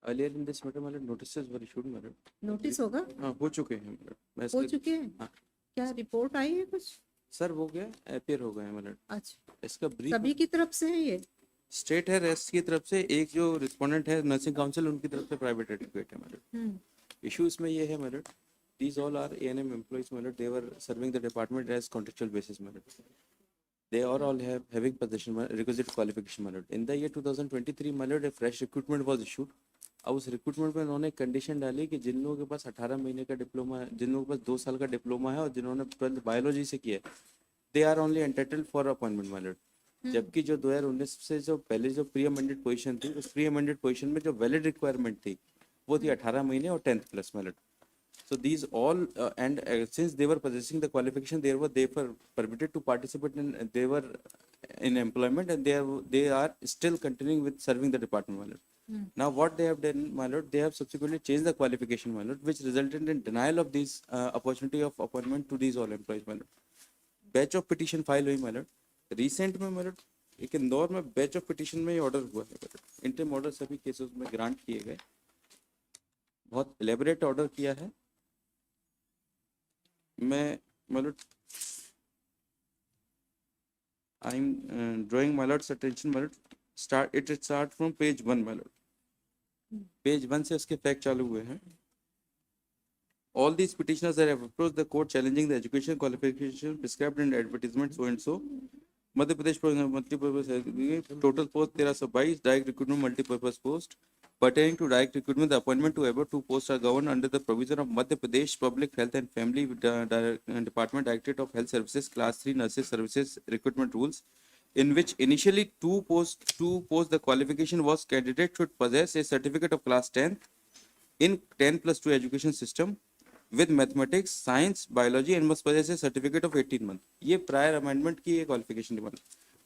earlier in this matter मतलब notices were issued madam. Notice होगा, हाँ हो चुके हैं madam. मैं हो इसके चुके हैं। हाँ क्या रिपोर्ट आई है कुछ? सर हो गया अपीयर हो गए madam. अच्छा, इसका ब्रीफ सभी की तरफ से है ये? स्टेट है रेस्ट की तरफ से, एक जो रिस्पोंडेंट है नर्सिंग काउंसिल उनकी तरफ से प्राइवेट एडवोकेट है मैडम. इशू इसमें ये है madam, these all are ANM employees madam, they were serving the department as contractual basis madam. They are all having possession requisite qualification madam. In the year 2023 madam a fresh recruitment was issued. अब उस recruitment में उन्होंने condition डाली कि जिन लोगों के पास 18 महीने का डिप्लोमा है, जिन लोगों के पास 2 साल का डिप्लोमा है और जिन्होंने 12 बायोलॉजी से किया है, they are only entitled for appointment madam. जबकि जो 2019 से जो पहले जो प्री अमेंडेड पोजीशन थी, उस प्री अमेंडेड पोजीशन में जो वैलिड रिक्वायरमेंट थी वो थी 18 महीने और 10th plus madam. So these all and since they were possessing the qualification, they were permitted to participate in, they were in employment, and they are still continuing with serving the department, my lord. Now what they have done, my lord, they have subsequently changed the qualification, my lord, which resulted in denial of this opportunity of appointment to these all employees, my lord. Batch of petition file हुई madam recent में madam. एक इंदौर में batch of petition में order हुआ है madam. Interim order सभी cases में grant किए गए. बहुत एलेबोरेट ऑर्डर किया है. मैं madam I am drawing my Lord's attention madam. It start from page 1 madam. Page 1 से उसके फैक्ट चालू हुए हैं. All these petitioners have approached the court challenging the education qualification prescribed in advertisement so and so. Madhya Pradesh multipurpose total post 1322 direct recruitment multipurpose post pertaining to direct recruitment. The appointment to above 2 posts are governed under the provision of Madhya Pradesh Public Health and Family Department Directorate of Health Services Class 3 Nurses Services Recruitment Rules, in which initially two posts the qualification was candidate should possess a certificate of class 10 in 10+2 education system with mathematics, science, biology and must possess a certificate of 18 month. ये prior amendment की qualification demand.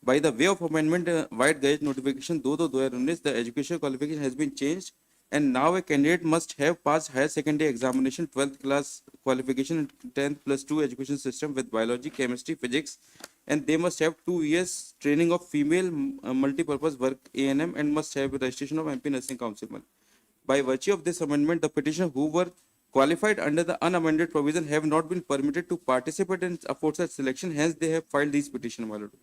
By the way of amendment, White Gazette notification 2/2019, the education qualification has been changed, and now a candidate must have passed higher secondary examination 12th class qualification in 10+2 education system with biology, chemistry, physics, and they must have 2 years training of female multi-purpose work ANM and must have registration of MP Nursing Council. By virtue of this amendment, the petitioner who were qualified under the unamended provision have not been permitted to participate in aforesaid selection. Hence, they have filed these petitions, my lord.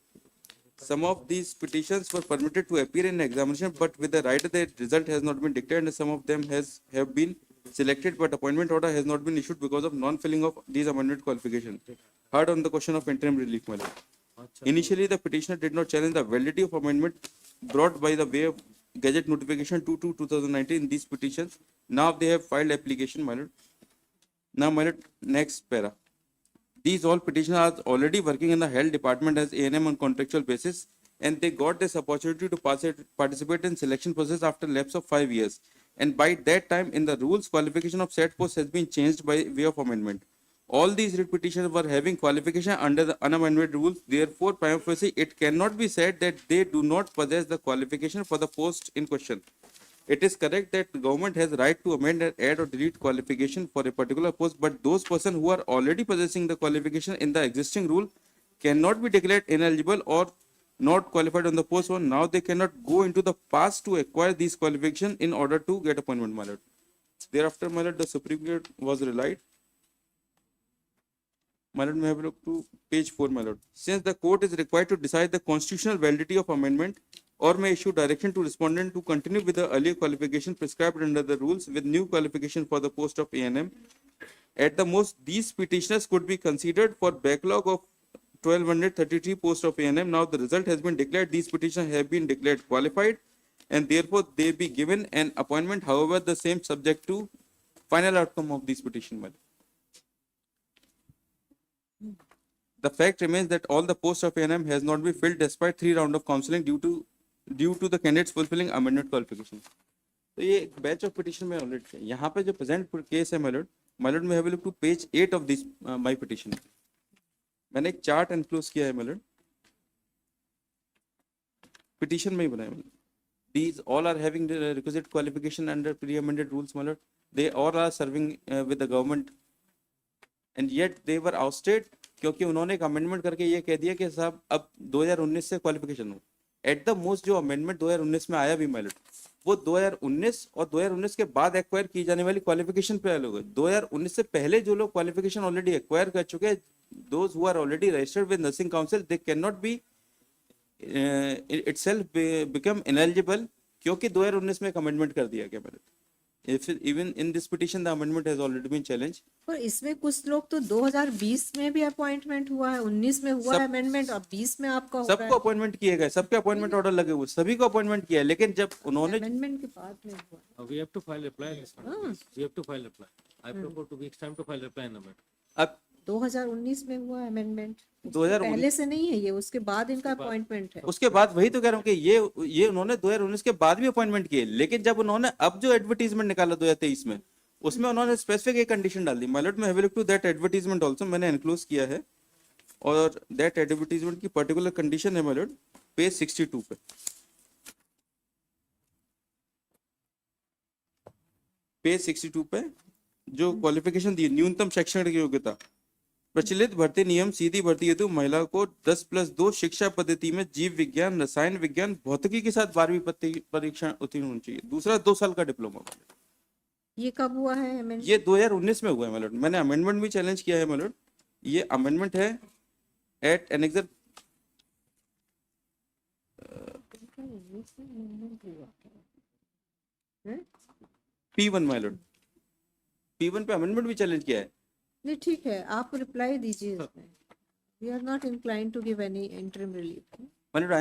Some of these petitions were permitted to appear in examination, but with the right that result has not been declared, and some of them have been selected, but appointment order has not been issued because of non-filling of these amended qualifications. Heard on the question of interim relief, my lord. Initially, the petitioner did not challenge the validity of amendment brought by the way of Gazette notification 2/2019 in these petitions. Now they have filed application, my lord. Now, my lord, next para. These all petitioners are already working in the health department as ANM on contractual basis, and they got this opportunity to participate in selection process after lapse of 5 years. And by that time, in the rules, qualification of said post has been changed by way of amendment. All these writ petitions were having qualification under the unamended rules. Therefore, prima facie, it cannot be said that they do not possess the qualification for the post in question. It is correct that the government has right to amend and add or delete qualification for a particular post, but those persons who are already possessing the qualification in the existing rule cannot be declared ineligible or not qualified on the post one. Now they cannot go into the past to acquire these qualifications in order to get appointment, my lord. Thereafter, my lord, the Supreme Court was relied. My lord, may I have a look to page 4, my lord. Since the court is required to decide the constitutional validity of amendment, or may issue direction to respondent to continue with the earlier qualification prescribed under the rules with new qualification for the post of ANM. At the most, these petitioners could be considered for backlog of 1233 posts of ANM. Now the result has been declared. These petitioners have been declared qualified, and therefore they be given an appointment. However, the same subject to final outcome of this petition. The fact remains that all the posts of ANM has not been filled despite 3 rounds of counseling due to the candidates fulfilling amendment qualifications. तो ये batch of petition में already है. यहाँ पे जो present case है my lord, may have a look to page 8 of this my petition. मैंने एक चार्ट एनक्लोज किया है my lord. पिटिशन में ही बनाया. These all are having the requisite qualification under pre-amended rules, my lord. They all are serving with the government, and yet they were ousted क्योंकि उन्होंने एक amendment करके ये कह दिया कि साहब अब 2019 से क्वालिफिकेशन हो. एट द मोस्ट जो अमेंडमेंट 2019 में आया भी, my lord, वो 2019 और 2019 के बाद एक्वायर की जाने वाली क्वालिफिकेशन पे अलग है। 2019 से पहले जो लोग क्वालिफिकेशन ऑलरेडी एक्वायर कर चुके हैं, those who are already registered with nursing council, they can not be itself become ineligible, क्योंकि 2019 में एक अमेंडमेंट कर दिया गया मैंने। If even in this petition the amendment has already been challenged. पर इसमें कुछ लोग तो 2020 में भी अपॉइंटमेंट हुआ है, 19 में हुआ है अमेंडमेंट, और 20 में आपका हो रहा सबको अपॉइंटमेंट किए गए, सबके अपॉइंटमेंट ऑर्डर लगे हुए, सभी को अपॉइंटमेंट किया है, लेकिन जब उन्होंने है अमेंडमेंट के बाद में हुआ। We have to file reply. We have to file reply. I propose 2 weeks time to file reply in amendment. अब 2019 में हुआ अमेंडमेंट, 2019 पहले से नहीं है ये, उसके बाद इनका अपॉइंटमेंट है। उसके बाद वही तो कह रहा हूँ कि ये उन्होंने 2019 के बाद भी अपॉइंटमेंट किए, लेकिन जब उन्होंने अब जो एडवर्टीजमेंट निकाला 2023 में, उसमें उन्होंने स्पेसिफिक एक कंडीशन डाल दी। माय लॉर्ड, मैं have look to that advertisement also, मैंने एनक्लोज किया है, और दैट एडवर्टीजमेंट की पर्टिकुलर कंडीशन है माय लॉर्ड पेज 62 पे। पेज 62 पे जो क्वालिफिकेशन दी, न्यूनतम शैक्षणिक योग्यता, प्रचलित भर्ती नियम सीधी भर्ती हेतु महिला को 10+2 शिक्षा पद्धति में जीव विज्ञान, रसायन विज्ञान, भौतिकी के साथ 12वीं परीक्षा उत्तीर्ण होनी चाहिए। दूसरा 2 साल का डिप्लोमा। ये कब हुआ है अमेंडमेंट? ये 2019 में हुआ है मैलॉर्ड, मैंने अमेंडमेंट भी चैलेंज किया है मैलॉर्ड। ये अमेंडमेंट है एट एनेक्सर P1 मैलॉर्ड, P1 पे अमेंडमेंट भी चैलेंज किया है। नहीं ठीक है, आप रिप्लाई दीजिए इसमें। We are not inclined to give any interim relief. My lord,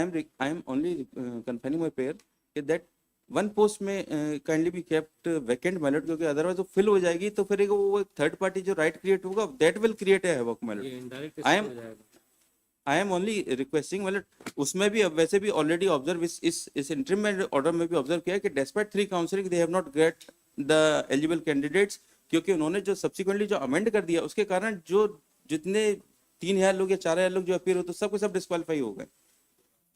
I am only confining my prayer that one post में kindly be kept vacant my lord, क्योंकि अदरवाइज वो फिल हो जाएगी तो फिर वो थर्ड पार्टी जो राइट क्रिएट होगा, that will create a havoc my lord. ये इनडायरेक्ट I am- हो जाएगा। आई एम ओनली रिक्वेस्टिंग, मतलब उसमें भी अब वैसे भी ऑलरेडी ऑब्जर्व इस इंटरिम ऑर्डर में भी ऑब्जर्व किया है कि despite 3 counselling they have not get the eligible candidates, क्योंकि उन्होंने जो सब्सिक्वेंटली जो अमेंड कर दिया उसके कारण जो जितने 3000 लोग या 4000 लोग जो अपीयर होते सब के सब डिस्क्वालीफाई हो गए।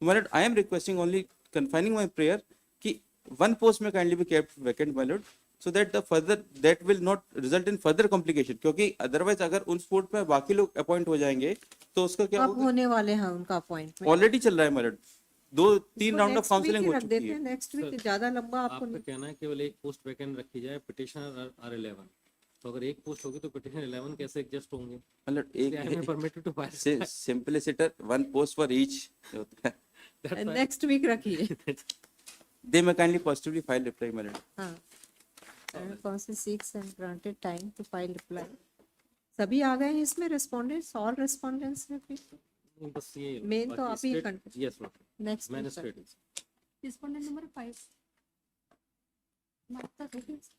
My lord, I am requesting only confining my prayer कि वन पोस्ट में kindly be kept vacant my lord, so that the further that will not result in further complication, क्योंकि अदरवाइज अगर उन पोस्ट में बाकी लोग अपॉइंट हो जाएंगे तो उसका क्या अब होगा। होने वाले हैं उनका अपॉइंटमेंट, ऑलरेडी चल रहा है मैलॉर्ड, 2-3 राउंड ऑफ काउंसलिंग हो रख चुकी देते है। हैं नेक्स्ट वीक, ज्यादा लंबा आपको आपका कहना है केवल एक पोस्ट वैकेंट रखी जाए, पिटिशनर आर 11, तो अगर एक पोस्ट होगी तो पिटिशनर 11 कैसे एडजस्ट होंगे? मतलब I am permitted to file. Simpliciter one post for each होता है। नेक्स्ट वीक रखिए। They may kindly positively file reply my lord. हाँ, counsel seeks and granted time to file reply. सभी आ गए हैं इसमें रेस्पोंडेंट्स, ऑल रेस्पोंडेंट्स हैं फिर। बस ये Main तो आप ही कर- यस मैम, नेक्स्ट मैंने state Respondent number 5. Martha Rupees.